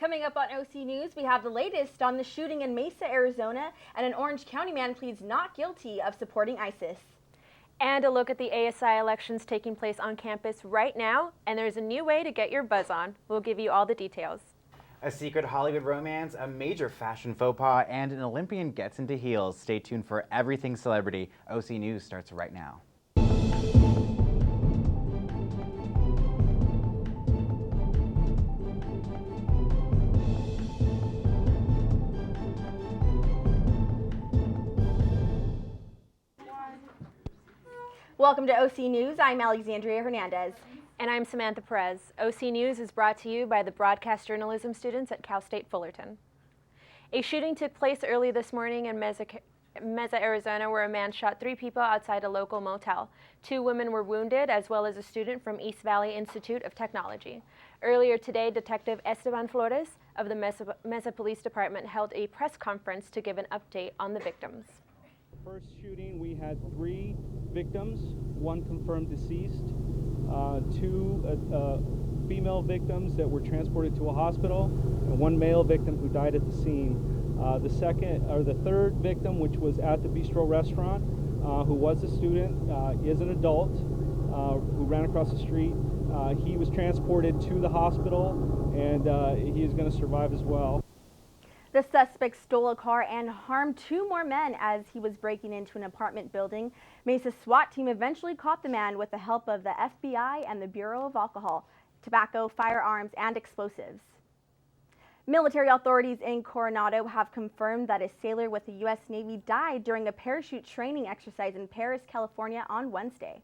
Coming up on OC News, we have the latest on the shooting in Mesa, Arizona, and an Orange County man pleads not guilty of supporting ISIS. And a look at the ASI elections taking place on campus right now, and there's a new way to get your buzz on. We'll give you all the details. A secret Hollywood romance, a major fashion faux pas, and an Olympian gets into heels. Stay tuned for everything celebrity. OC News starts right now. Welcome to OC News. I'm Alexandria Hernandez. And I'm Samantha Perez. OC News is brought to you by the broadcast journalism students at Cal State Fullerton. A shooting took place early this morning in Mesa, Arizona, where a man shot 3 people outside a local motel. 2 women were wounded, as well as a student from East Valley Institute of Technology. Earlier today, Detective Esteban Flores of the Mesa Police Department held a press conference to give an update on the victims. First shooting, we had 3 victims, 1 confirmed deceased, 2 female victims that were transported to a hospital, and 1 male victim who died at the scene. The third victim, which was at the Bistro restaurant, who was a student, is an adult who ran across the street. He was transported to the hospital, and he is going to survive as well. The suspect stole a car and harmed 2 more men as he was breaking into an apartment building. Mesa's SWAT team eventually caught the man with the help of the FBI and the Bureau of Alcohol, Tobacco, Firearms, and Explosives. Military authorities in Coronado have confirmed that a sailor with the U.S. Navy died during a parachute training exercise in Paris, California on Wednesday.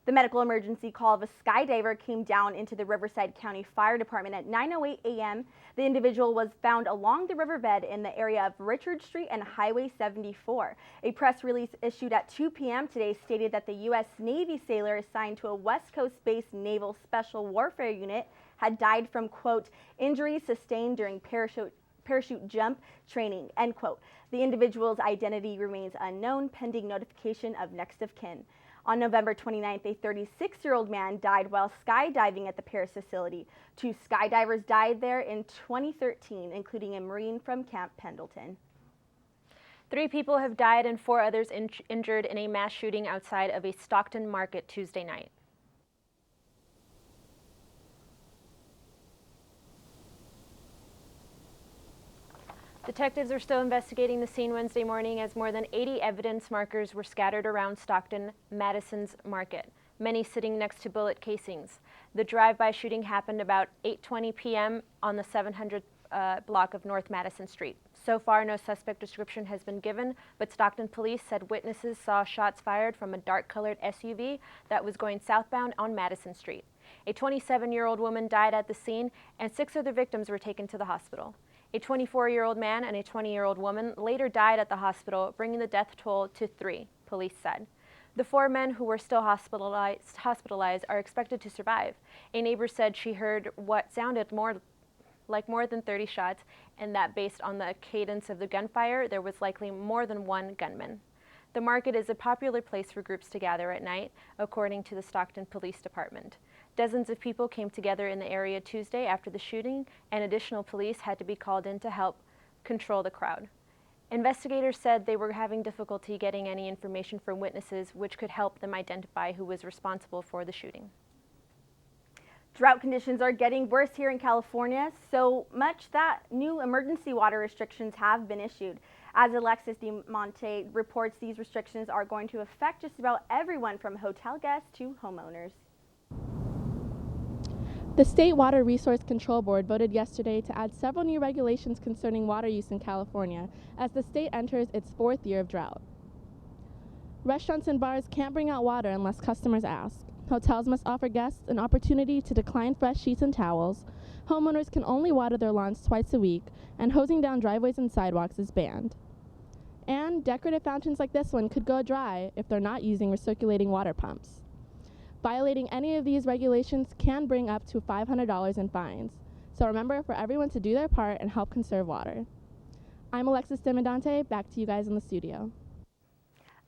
The medical emergency call of a skydiver came down into the Riverside County Fire Department at 9:08 a.m. The individual was found along the riverbed in the area of Richard Street and Highway 74. A press release issued at 2 p.m. today stated that the U.S. Navy sailor assigned to a West Coast-based Naval Special Warfare Unit had died from, quote, injuries sustained during parachute jump training, end quote. The individual's identity remains unknown pending notification of next of kin. On November 29th, a 36-year-old man died while skydiving at the Paris facility. 2 skydivers died there in 2013, including a Marine from Camp Pendleton. 3 people have died and 4 others injured in a mass shooting outside of a Stockton market Tuesday night. Detectives are still investigating the scene Wednesday morning as more than 80 evidence markers were scattered around Stockton Madison's Market, many sitting next to bullet casings. The drive-by shooting happened about 8:20 p.m. on the 700 block of North Madison Street. So far, no suspect description has been given, but Stockton police said witnesses saw shots fired from a dark-colored SUV that was going southbound on Madison Street. A 27-year-old woman died at the scene, and 6 other victims were taken to the hospital. A 24-year-old man and a 20-year-old woman later died at the hospital, bringing the death toll to 3, police said. The 4 men who were still hospitalized are expected to survive. A neighbor said she heard what sounded more than 30 shots, and that based on the cadence of the gunfire, there was likely more than 1 gunman. The market is a popular place for groups to gather at night, according to the Stockton Police Department. Dozens of people came together in the area Tuesday after the shooting, and additional police had to be called in to help control the crowd. Investigators said they were having difficulty getting any information from witnesses, which could help them identify who was responsible for the shooting. Drought conditions are getting worse here in California, so much that new emergency water restrictions have been issued. As Alexis DeMonte reports, these restrictions are going to affect just about everyone from hotel guests to homeowners. The State Water Resource Control Board voted yesterday to add several new regulations concerning water use in California as the state enters its 4th year of drought. Restaurants and bars can't bring out water unless customers ask. Hotels must offer guests an opportunity to decline fresh sheets and towels. Homeowners can only water their lawns twice a week, and hosing down driveways and sidewalks is banned. And decorative fountains like this one could go dry if they're not using recirculating water pumps. Violating any of these regulations can bring up to $500 in fines. So remember for everyone to do their part and help conserve water. I'm Alexis DeMedante, back to you guys in the studio.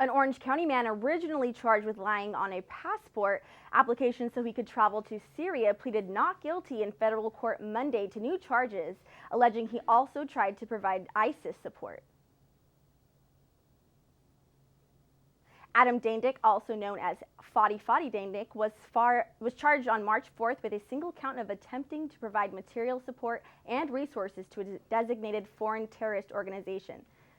An Orange County man originally charged with lying on a passport application so he could travel to Syria pleaded not guilty in federal court Monday to new charges, alleging he also tried to provide ISIS support. Adam Daindick, also known as Fadi Daindick, was charged on March 4th with a single count of attempting to provide material support and resources to a designated foreign terrorist organization.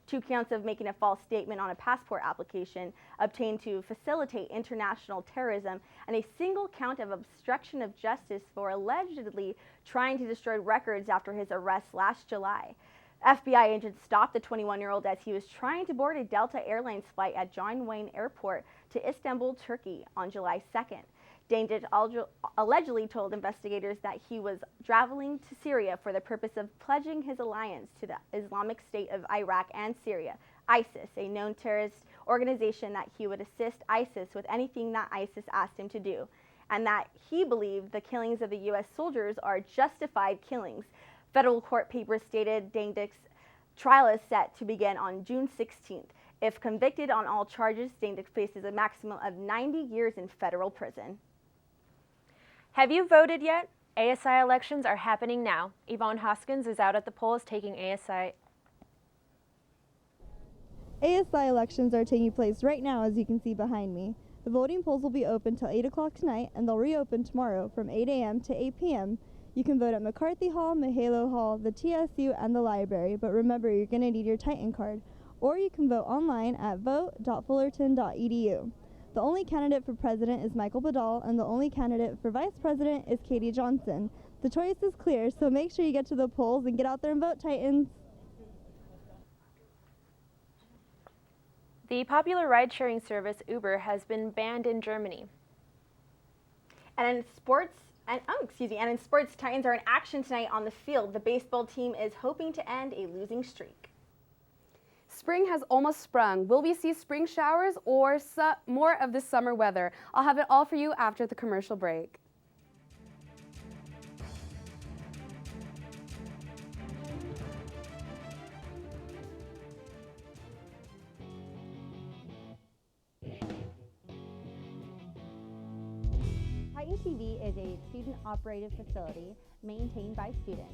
2 counts of making a false statement on a passport application obtained to facilitate international terrorism, and a single count of obstruction of justice for allegedly trying to destroy records after his arrest last July. FBI agents stopped the 21-year-old as he was trying to board a Delta Airlines flight at John Wayne Airport to Istanbul, Turkey on July 2nd. Daindick allegedly told investigators that he was traveling to Syria for the purpose of pledging his alliance to the Islamic State of Iraq and Syria, ISIS, a known terrorist organization, that he would assist ISIS with anything that ISIS asked him to do, and that he believed the killings of the U.S. soldiers are justified killings. Federal court papers stated Daindick's trial is set to begin on June 16th. If convicted on all charges, Daindick faces a maximum of 90 years in federal prison. Have you voted yet? ASI elections are happening now. Yvonne Hoskins is out at the polls taking ASI. ASI elections are taking place right now, as you can see behind me. The voting polls will be open till 8 o'clock tonight, and they'll reopen tomorrow from 8 a.m. to 8 p.m. You can vote at McCarthy Hall, Mahalo Hall, the TSU, and the library, but remember, you're going to need your Titan card. Or you can vote online at vote.fullerton.edu. The only candidate for president is Michael Badal, and the only candidate for vice president is Katie Johnson. The choice is clear, so make sure you get to the polls and get out there and vote, Titans. The popular ride-sharing service Uber has been banned in Germany. And in sports, Titans are in action tonight on the field. The baseball team is hoping to end a losing streak. Spring has almost sprung. Will we see spring showers or more of this summer weather? I'll have it all for you after the commercial break. Titan TV is a student-operated facility maintained by students.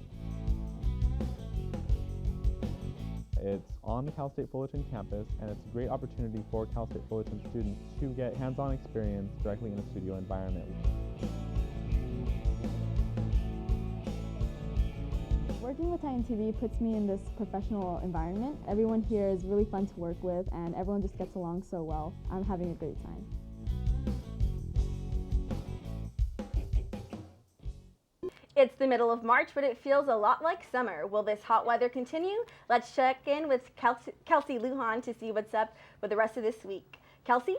It's on the Cal State Fullerton campus, and it's a great opportunity for Cal State Fullerton students to get hands-on experience directly in a studio environment. Working with Titan TV puts me in this professional environment. Everyone here is really fun to work with, and everyone just gets along so well. I'm having a great time. It's the middle of March, but it feels a lot like summer. Will this hot weather continue? Let's check in with Kelsey Lujan to see what's up with the rest of this week. Kelsey?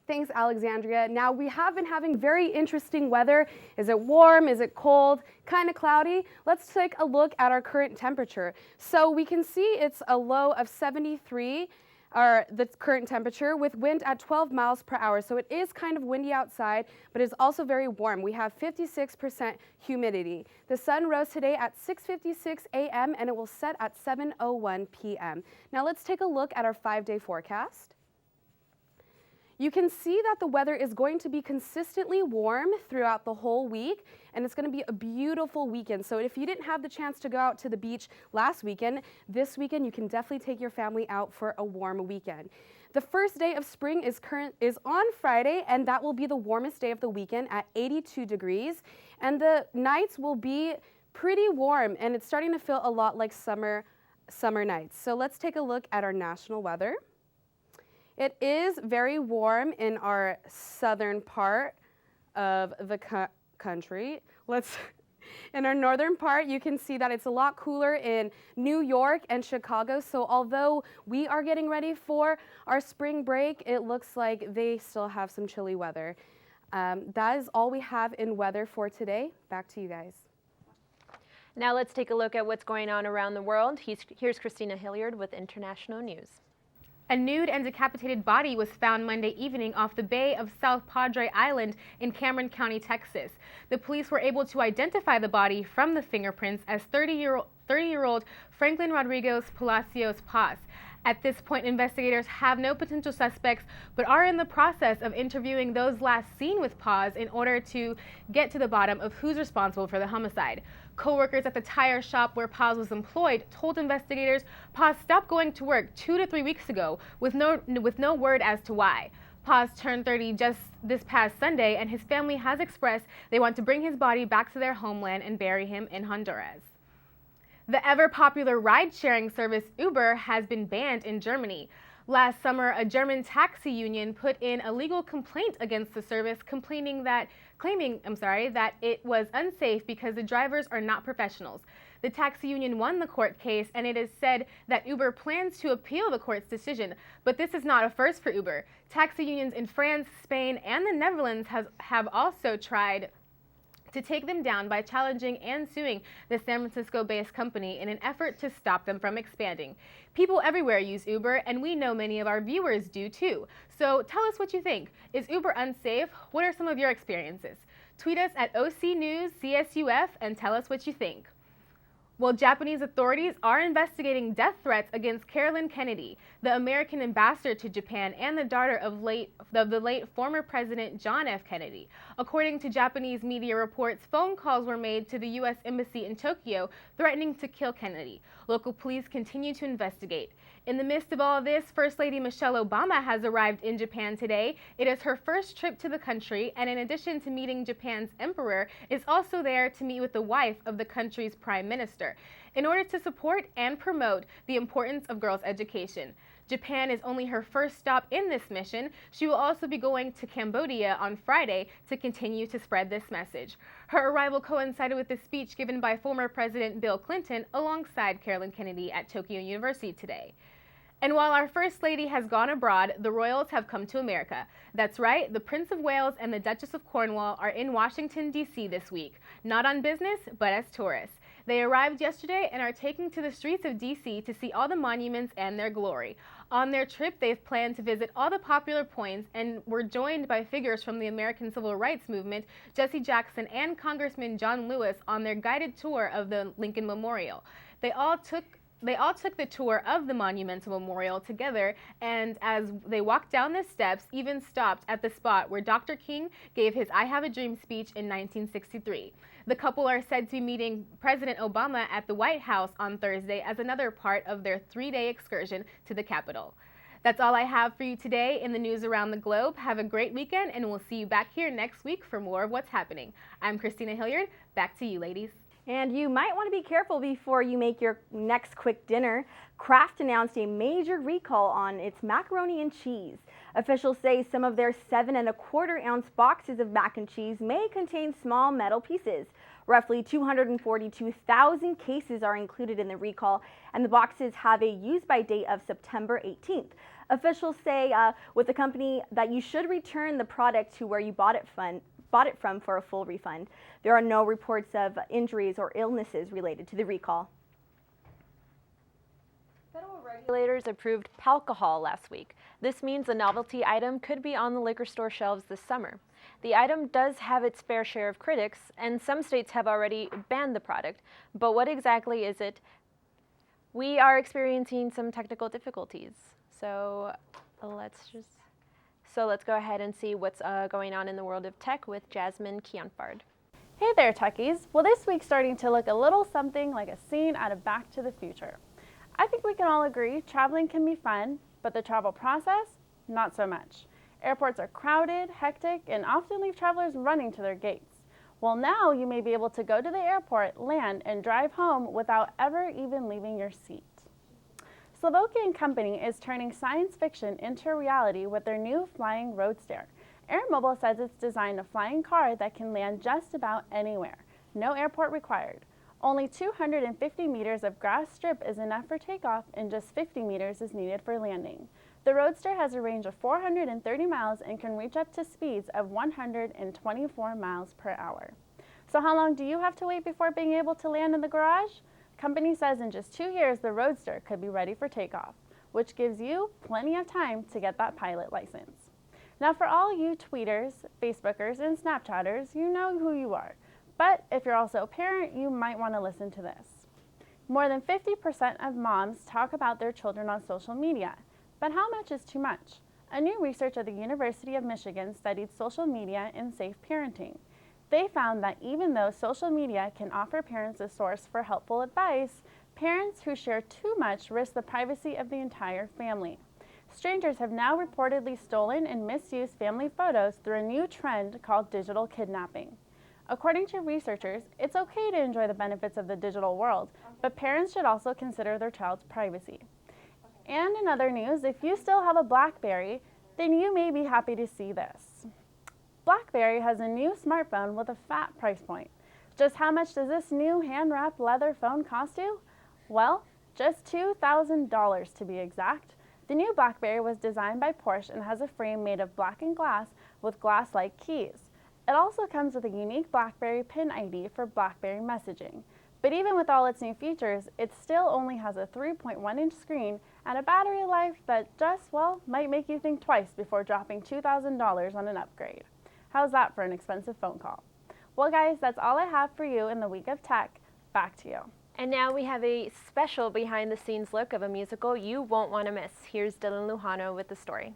Thanks, Alexandria. Now, we have been having very interesting weather. Is it warm? Is it cold? Kind of cloudy? Let's take a look at our current temperature. So we can see it's a low of 73. The current temperature with wind at 12 miles per hour. So it is kind of windy outside, but it's also very warm. We have 56% humidity. The sun rose today at 6:56 a.m. and it will set at 7:01 p.m. Now let's take a look at our 5-day forecast. You can see that the weather is going to be consistently warm throughout the whole week, and it's going to be a beautiful weekend. So if you didn't have the chance to go out to the beach last weekend, this weekend you can definitely take your family out for a warm weekend. The first day of spring is on Friday, and that will be the warmest day of the weekend at 82 degrees. And the nights will be pretty warm, and it's starting to feel a lot like summer nights. So let's take a look at our national weather. It is very warm in our southern part of the country. In our northern part, you can see that it's a lot cooler in New York and Chicago. So although we are getting ready for our spring break, it looks like they still have some chilly weather. That is all we have in weather for today. Back to you guys. Now let's take a look at what's going on around the world. Here's Christina Hilliard with international news. A nude and decapitated body was found Monday evening off the bay of South Padre Island in Cameron County, Texas. The police were able to identify the body from the fingerprints as 30-year-old Franklin Rodriguez Palacios Paz. At this point, investigators have no potential suspects, but are in the process of interviewing those last seen with Paz in order to get to the bottom of who's responsible for the homicide. Co-workers at the tire shop where Paz was employed told investigators Paz stopped going to work 2 to 3 weeks ago with no word as to why. Paz turned 30 just this past Sunday, and his family has expressed they want to bring his body back to their homeland and bury him in Honduras. The ever-popular ride-sharing service Uber has been banned in Germany. Last summer, a German taxi union put in a legal complaint against the service, claiming that it was unsafe because the drivers are not professionals. The taxi union won the court case, and it is said that Uber plans to appeal the court's decision. But this is not a first for Uber. Taxi unions in France, Spain, and the Netherlands have also tried to take them down by challenging and suing the San Francisco-based company in an effort to stop them from expanding. People everywhere use Uber, and we know many of our viewers do too. So tell us what you think. Is Uber unsafe? What are some of your experiences? Tweet us at OC News CSUF and tell us what you think. Well, Japanese authorities are investigating death threats against Carolyn Kennedy, the American ambassador to Japan and the daughter of the late former President John F. Kennedy. According to Japanese media reports, phone calls were made to the U.S. Embassy in Tokyo threatening to kill Kennedy. Local police continue to investigate. In the midst of all of this, First Lady Michelle Obama has arrived in Japan today. It is her first trip to the country, and in addition to meeting Japan's emperor, is also there to meet with the wife of the country's prime minister in order to support and promote the importance of girls' education. Japan is only her first stop in this mission. She will also be going to Cambodia on Friday to continue to spread this message. Her arrival coincided with the speech given by former President Bill Clinton alongside Carolyn Kennedy at Tokyo University today. And while our First Lady has gone abroad, the royals have come to America. That's right, the Prince of Wales and the Duchess of Cornwall are in Washington, D.C. this week, not on business, but as tourists. They arrived yesterday and are taking to the streets of D.C. to see all the monuments and their glory. On their trip, they've planned to visit all the popular points and were joined by figures from the American Civil Rights Movement, Jesse Jackson and Congressman John Lewis on their guided tour of the Lincoln Memorial. They all took the tour of the Monumental Memorial together, and as they walked down the steps, even stopped at the spot where Dr. King gave his I Have a Dream speech in 1963. The couple are said to be meeting President Obama at the White House on Thursday as another part of their 3-day excursion to the Capitol. That's all I have for you today in the news around the globe. Have a great weekend, and we'll see you back here next week for more of what's happening. I'm Christina Hilliard. Back to you, ladies. And you might want to be careful before you make your next quick dinner. Kraft announced a major recall on its macaroni and cheese. Officials say some of their 7 1/4 ounce boxes of mac and cheese may contain small metal pieces. Roughly 242,000 cases are included in the recall, and the boxes have a use-by date of September 18th. Officials say with the company that you should return the product to where you bought it from for a full refund. There are no reports of injuries or illnesses related to the recall. Federal regulators approved alcohol last week. This means the novelty item could be on the liquor store shelves this summer. The item does have its fair share of critics, and some states have already banned the product. But what exactly is it? We are experiencing some technical difficulties. So let's go ahead and see what's going on in the world of tech with Jasmine Kianfard. Hey there, techies. Well, this week's starting to look a little something like a scene out of Back to the Future. I think we can all agree traveling can be fun, but the travel process, not so much. Airports are crowded, hectic, and often leave travelers running to their gates. Well, now you may be able to go to the airport, land, and drive home without ever even leaving your seat. Slovakian company is turning science fiction into reality with their new flying roadster. AirMobile says it's designed a flying car that can land just about anywhere. No airport required. Only 250 meters of grass strip is enough for takeoff, and just 50 meters is needed for landing. The roadster has a range of 430 miles and can reach up to speeds of 124 miles per hour. So how long do you have to wait before being able to land in the garage? Company says in just 2 years, the roadster could be ready for takeoff, which gives you plenty of time to get that pilot license. Now for all you tweeters, Facebookers, and Snapchatters, you know who you are. But if you're also a parent, you might want to listen to this. More than 50% of moms talk about their children on social media. But how much is too much? A new research at the University of Michigan studied social media and safe parenting. They found that even though social media can offer parents a source for helpful advice, parents who share too much risk the privacy of the entire family. Strangers have now reportedly stolen and misused family photos through a new trend called digital kidnapping. According to researchers, it's okay to enjoy the benefits of the digital world, but parents should also consider their child's privacy. And in other news, if you still have a BlackBerry, then you may be happy to see this. BlackBerry has a new smartphone with a fat price point. Just how much does this new hand-wrapped leather phone cost you? Well, just $2,000 to be exact. The new BlackBerry was designed by Porsche and has a frame made of blackened glass with glass-like keys. It also comes with a unique BlackBerry PIN ID for BlackBerry messaging. But even with all its new features, it still only has a 3.1-inch screen and a battery life that just, well, might make you think twice before dropping $2,000 on an upgrade. How's that for an expensive phone call? Well, guys, that's all I have for you in the Week of Tech. Back to you. And now we have a special behind-the-scenes look of a musical you won't want to miss. Here's Dylan Lujano with the story.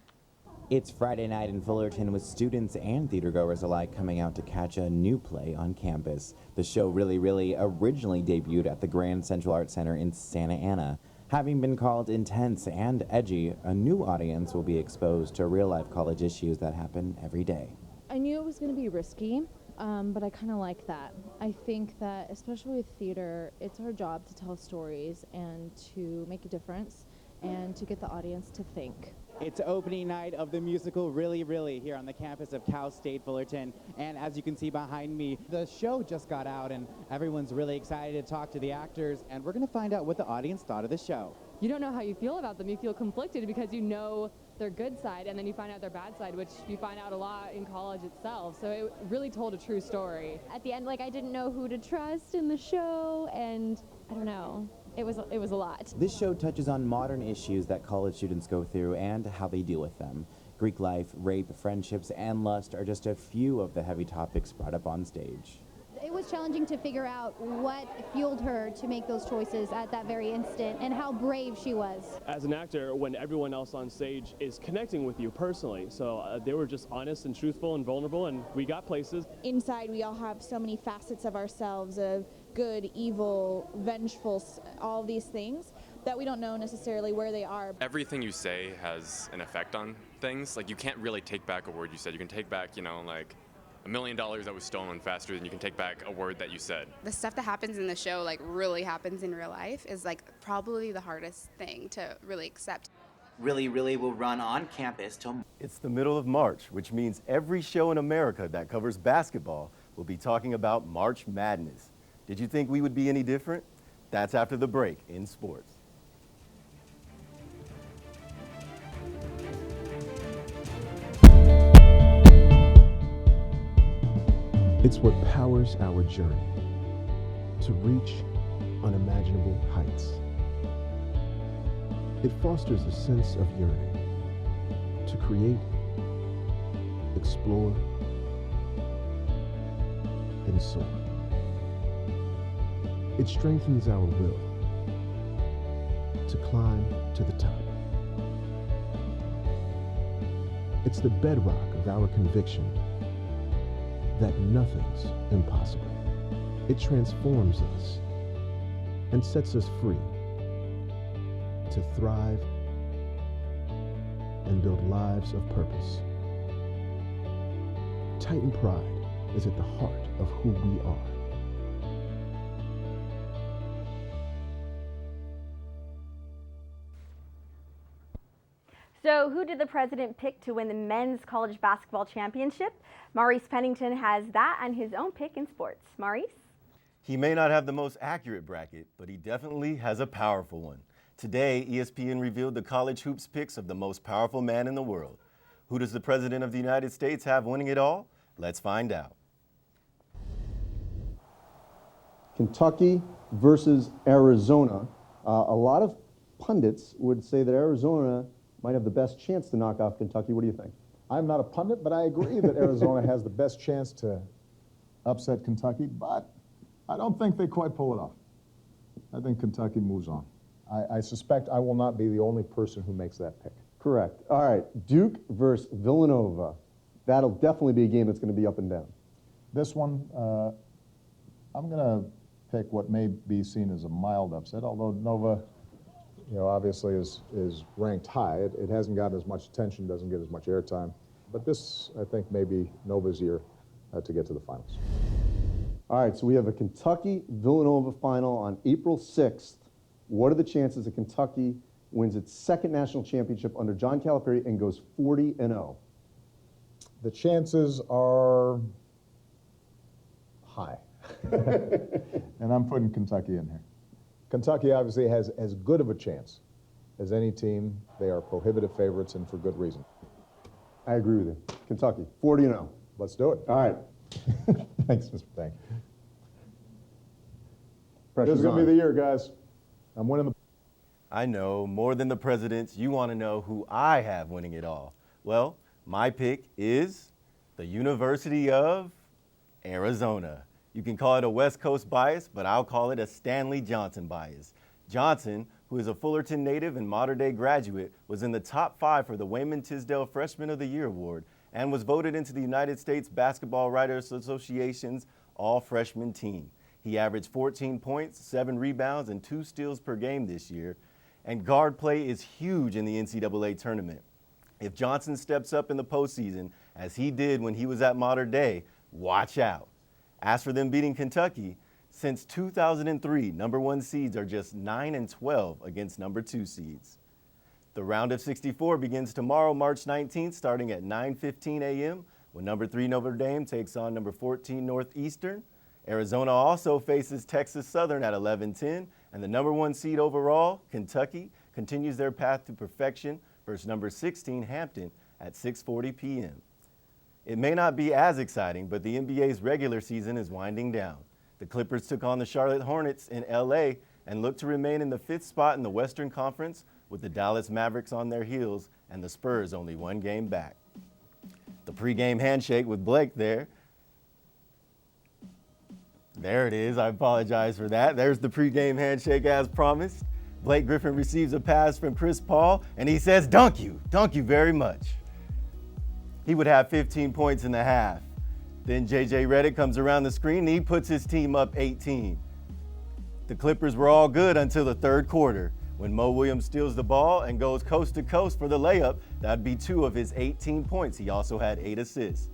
It's Friday night in Fullerton with students and theatergoers alike coming out to catch a new play on campus. The show Really Really originally debuted at the Grand Central Arts Center in Santa Ana. Having been called intense and edgy, a new audience will be exposed to real-life college issues that happen every day. I knew it was going to be risky, but I kind of like that. I think that, especially with theater, it's our job to tell stories and to make a difference and to get the audience to think. It's opening night of the musical Really Really here on the campus of Cal State Fullerton. And as you can see behind me, the show just got out and everyone's really excited to talk to the actors. And we're going to find out what the audience thought of the show. You don't know how you feel about them. You feel conflicted because you know their good side and then you find out their bad side, which you find out a lot in college itself. So it really told a true story. At the end, I didn't know who to trust in the show, and I don't know. It was a lot. This show touches on modern issues that college students go through and how they deal with them. Greek life, rape, friendships, and lust are just a few of the heavy topics brought up on stage. It was challenging to figure out what fueled her to make those choices at that very instant and how brave she was. As an actor, when everyone else on stage is connecting with you personally, so they were just honest and truthful and vulnerable, and we got places. Inside we all have so many facets of ourselves, of good, evil, vengeful, all these things that we don't know necessarily where they are. Everything you say has an effect on things. You can't really take back a word you said. You can take back, $1 million that was stolen faster than you can take back a word that you said. The stuff that happens in the show really happens in real life is probably the hardest thing to really accept. Really Really will run on campus till... It's the middle of March, which means every show in America that covers basketball will be talking about March Madness. Did you think we would be any different? That's after the break in sports. It's what powers our journey to reach unimaginable heights. It fosters a sense of yearning to create, explore, and soar. It strengthens our will to climb to the top. It's the bedrock of our conviction that nothing's impossible. It transforms us and sets us free to thrive and build lives of purpose. Titan Pride is at the heart of who we are. So who did the president pick to win the men's college basketball championship? Maurice Pennington has that and his own pick in sports. Maurice? He may not have the most accurate bracket, but he definitely has a powerful one. Today, ESPN revealed the college hoops picks of the most powerful man in the world. Who does the President of the United States have winning it all? Let's find out. Kentucky versus Arizona. A lot of pundits would say that Arizona might have the best chance to knock off Kentucky. What do you think? I'm not a pundit, but I agree that Arizona has the best chance to upset Kentucky, but I don't think they quite pull it off. I think Kentucky moves on. I suspect I will not be the only person who makes that pick. Correct. All right, Duke versus Villanova. That'll definitely be a game that's going to be up and down. This one, I'm going to pick what may be seen as a mild upset, although Nova, obviously is ranked high. It hasn't gotten as much attention, doesn't get as much airtime. But this, I think, may be Nova's year to get to the finals. All right, so we have a Kentucky-Villanova final on April 6th. What are the chances that Kentucky wins its second national championship under John Calipari and goes 40-0? The chances are high. And I'm putting Kentucky in here. Kentucky obviously has as good of a chance as any team. They are prohibitive favorites, and for good reason. I agree with you. Kentucky, 40-0. Let's do it. All right. Thanks, Mr. Thank. Pressure's This is going to be the year, guys. I'm winning the... I know, more than the presidents, you want to know who I have winning it all. Well, my pick is the University of Arizona. You can call it a West Coast bias, but I'll call it a Stanley Johnson bias. Johnson, who is a Fullerton native and modern-day graduate, was in the top 5 for the Wayman Tisdale Freshman of the Year award and was voted into the United States Basketball Writers Association's all-freshman team. He averaged 14 points, 7 rebounds, and 2 steals per game this year. And guard play is huge in the NCAA tournament. If Johnson steps up in the postseason, as he did when he was at Mater Dei, watch out. As for them beating Kentucky, since 2003, number 1 seeds are just 9 and 12 against number 2 seeds. The round of 64 begins tomorrow, March 19th, starting at 9:15 a.m. when number 3 Notre Dame takes on number 14 Northeastern. Arizona also faces Texas Southern at 11:10, and the number 1 seed overall, Kentucky, continues their path to perfection versus number 16 Hampton at 6:40 p.m. It may not be as exciting, but the NBA's regular season is winding down. The Clippers took on the Charlotte Hornets in LA and look to remain in the 5th spot in the Western Conference with the Dallas Mavericks on their heels and the Spurs only 1 game back. The pregame handshake with Blake there. There it is. I apologize for that. There's the pregame handshake as promised. Blake Griffin receives a pass from Chris Paul, and he says, "Dunk you very much." He would have 15 points in the half. Then J.J. Redick comes around the screen, and he puts his team up 18. The Clippers were all good until the 3rd quarter, when Mo Williams steals the ball and goes coast to coast for the layup. That'd be 2 of his 18 points. He also had 8 assists.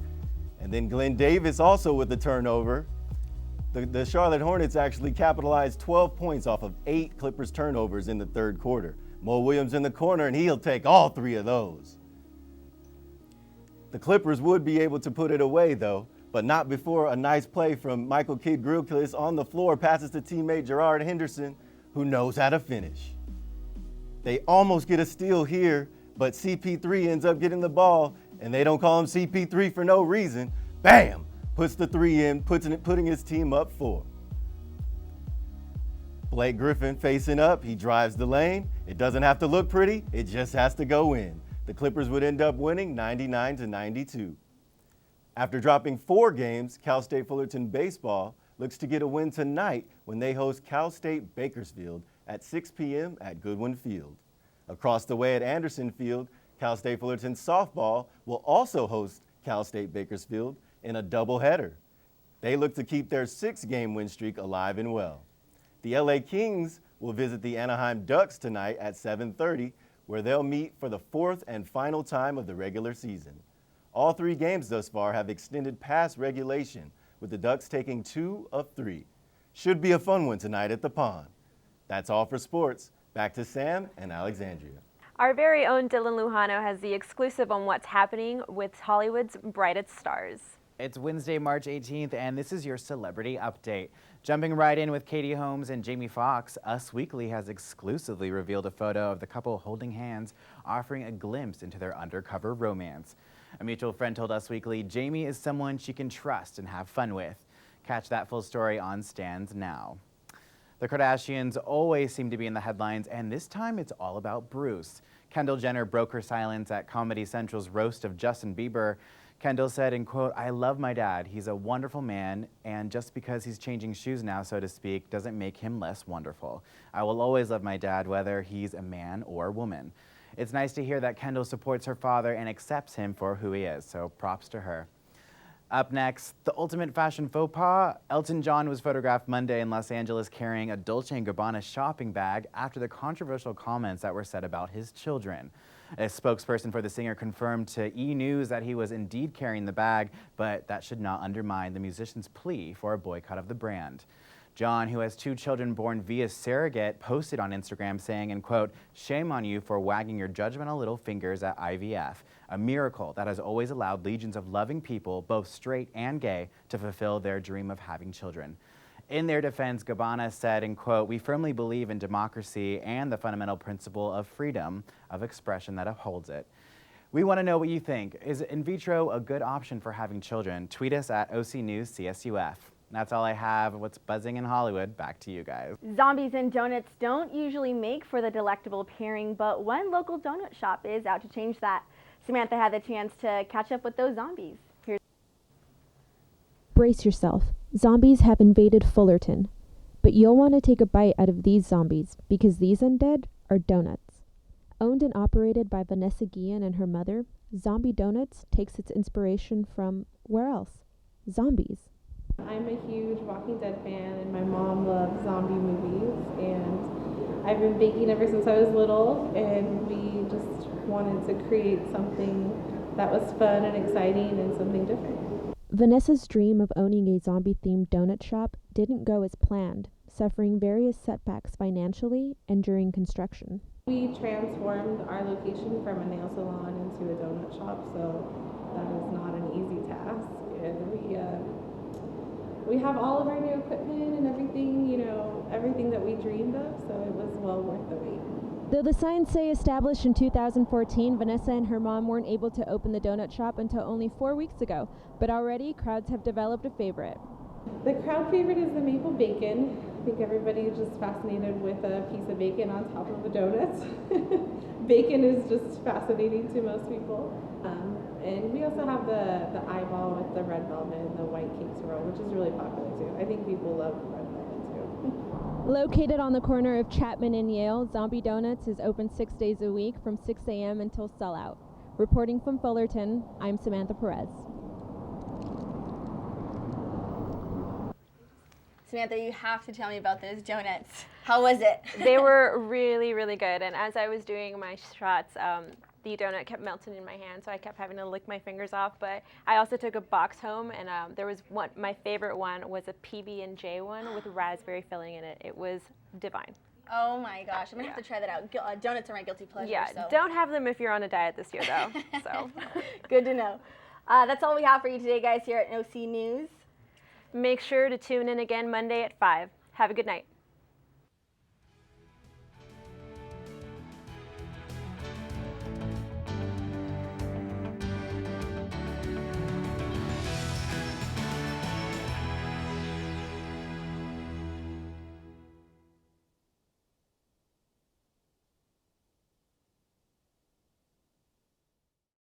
And then Glenn Davis also with the turnover. The Charlotte Hornets actually capitalized 12 points off of 8 Clippers turnovers in the 3rd quarter. Mo Williams in the corner, and he'll take all 3 of those. The Clippers would be able to put it away, though, but not before a nice play from Michael Kidd-Gilchrist on the floor passes to teammate Gerard Henderson, who knows how to finish. They almost get a steal here, but CP3 ends up getting the ball, and they don't call him CP3 for no reason. Bam! Puts the 3 in, putting his team up 4. Blake Griffin facing up, he drives the lane. It doesn't have to look pretty, it just has to go in. The Clippers would end up winning 99-92. After dropping 4 games, Cal State Fullerton baseball looks to get a win tonight when they host Cal State Bakersfield at 6 p.m. at Goodwin Field. Across the way at Anderson Field, Cal State Fullerton softball will also host Cal State Bakersfield in a doubleheader. They look to keep their 6-game win streak alive and well. The LA Kings will visit the Anaheim Ducks tonight at 7:30, where they'll meet for the 4th and final time of the regular season. All 3 games thus far have extended past regulation, with the Ducks taking 2 of 3. Should be a fun one tonight at the Pond. That's all for sports. Back to Sam and Alexandria. Our very own Dylan Lujano has the exclusive on what's happening with Hollywood's brightest stars. It's Wednesday, March 18th, and this is your celebrity update. Jumping right in with Katie Holmes and Jamie Foxx, Us Weekly has exclusively revealed a photo of the couple holding hands, offering a glimpse into their undercover romance. A mutual friend told Us Weekly Jamie is someone she can trust and have fun with. Catch that full story on Stans now. The Kardashians always seem to be in the headlines, and this time it's all about Bruce. Kendall Jenner broke her silence at Comedy Central's roast of Justin Bieber. Kendall said, in quote, "I love my dad. He's a wonderful man, and just because he's changing shoes now, so to speak, doesn't make him less wonderful. I will always love my dad, whether he's a man or woman." It's nice to hear that Kendall supports her father and accepts him for who he is, so props to her. Up next, the ultimate fashion faux pas. Elton John was photographed Monday in Los Angeles carrying a Dolce & Gabbana shopping bag after the controversial comments that were said about his children. A spokesperson for the singer confirmed to E! News that he was indeed carrying the bag, but that should not undermine the musician's plea for a boycott of the brand. John, who has 2 children born via surrogate, posted on Instagram saying, in quote, "Shame on you for wagging your judgmental little fingers at IVF, a miracle that has always allowed legions of loving people, both straight and gay, to fulfill their dream of having children." In their defense, Gabbana said, in quote, "We firmly believe in democracy and the fundamental principle of freedom of expression that upholds it." We want to know what you think. Is in vitro a good option for having children? Tweet us at OC News CSUF. That's all I have. What's buzzing in Hollywood? Back to you guys. Zombies and donuts don't usually make for the delectable pairing, but one local donut shop is out to change that. Samantha had the chance to catch up with those zombies. Brace yourself. Zombies have invaded Fullerton. But you'll want to take a bite out of these zombies, because these undead are donuts. Owned and operated by Vanessa Guillen and her mother, Zombie Donuts takes its inspiration from where else? Zombies. I'm a huge Walking Dead fan, and my mom loves zombie movies, and I've been baking ever since I was little, and we just wanted to create something that was fun and exciting and something different. Vanessa's dream of owning a zombie-themed donut shop didn't go as planned, suffering various setbacks financially and during construction. We transformed our location from a nail salon into a donut shop, so that is not an easy task. And we have all of our new equipment and everything, everything that we dreamed of, so it was well worth the wait. Though the signs say established in 2014, Vanessa and her mom weren't able to open the donut shop until only 4 weeks ago, but already crowds have developed a favorite. The crowd favorite is the maple bacon. I think everybody is just fascinated with a piece of bacon on top of a donut. Bacon is just fascinating to most people. And we also have the eyeball with the red velvet and the white cake swirl, which is really popular too. I think people love red velvet too. Located on the corner of Chapman and Yale, Zombie Donuts is open 6 days a week from 6 a.m. until sellout. Reporting from Fullerton, I'm Samantha Perez. Samantha, you have to tell me about those donuts. How was it? They were really, really good. And as I was doing my shots, the donut kept melting in my hand, so I kept having to lick my fingers off. But I also took a box home, and there was one. My favorite one was a PB&J one with raspberry filling in it. It was divine. Oh my gosh, I'm gonna have to try that out. Donuts are my guilty pleasure. Yeah, so. Don't have them if you're on a diet this year, though. So good to know. That's all we have for you today, guys, here at OC News. Make sure to tune in again Monday at 5. Have a good night.